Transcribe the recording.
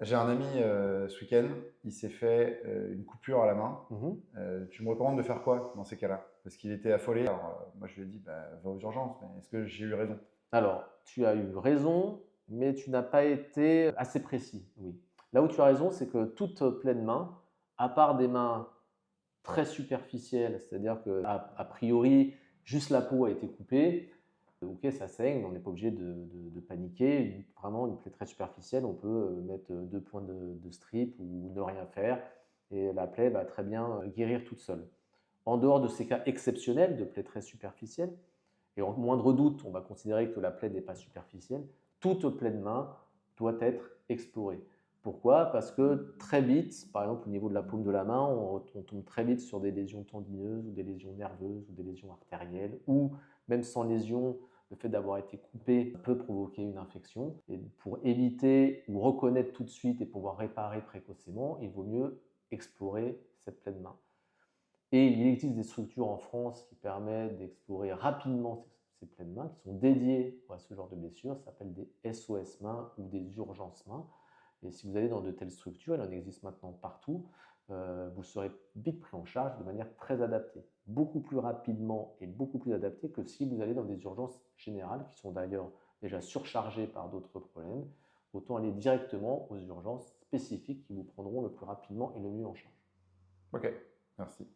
J'ai un ami ce week-end, il s'est fait une coupure à la main. Mhm. Tu me recommandes de faire quoi dans ces cas-là? Parce qu'il était affolé. Alors, moi, je lui ai dit, bah, va aux urgences. Mais est-ce que j'ai eu raison? Alors, tu as eu raison, mais tu n'as pas été assez précis, oui. Là où tu as raison, c'est que toute pleine main, à part des mains très superficielles, c'est-à-dire que a priori, juste la peau a été coupée, ok, ça saigne, on n'est pas obligé de paniquer. Vraiment, une plaie très superficielle, on peut mettre 2 points de strip ou ne rien faire, et la plaie va très bien guérir toute seule. En dehors de ces cas exceptionnels de plaie très superficielle, et en moindre doute, on va considérer que la plaie n'est pas superficielle, toute plaie de main doit être explorée. Pourquoi? Parce que très vite, par exemple au niveau de la paume de la main, on tombe très vite sur des lésions tendineuses ou des lésions nerveuses ou des lésions artérielles, ou même sans lésion, le fait d'avoir été coupé peut provoquer une infection. Et pour éviter ou reconnaître tout de suite et pouvoir réparer précocement, il vaut mieux explorer cette plaie de main. Et il existe des structures en France qui permettent d'explorer rapidement ces plaies de main, qui sont dédiées à ce genre de blessures. Ça s'appelle des SOS mains ou des urgences mains. Et si vous allez dans de telles structures, il en existe maintenant partout, vous serez vite pris en charge de manière très adaptée. Beaucoup plus rapidement et beaucoup plus adaptée que si vous allez dans des urgences générales, qui sont d'ailleurs déjà surchargées par d'autres problèmes. Autant aller directement aux urgences spécifiques qui vous prendront le plus rapidement et le mieux en charge. Ok, merci.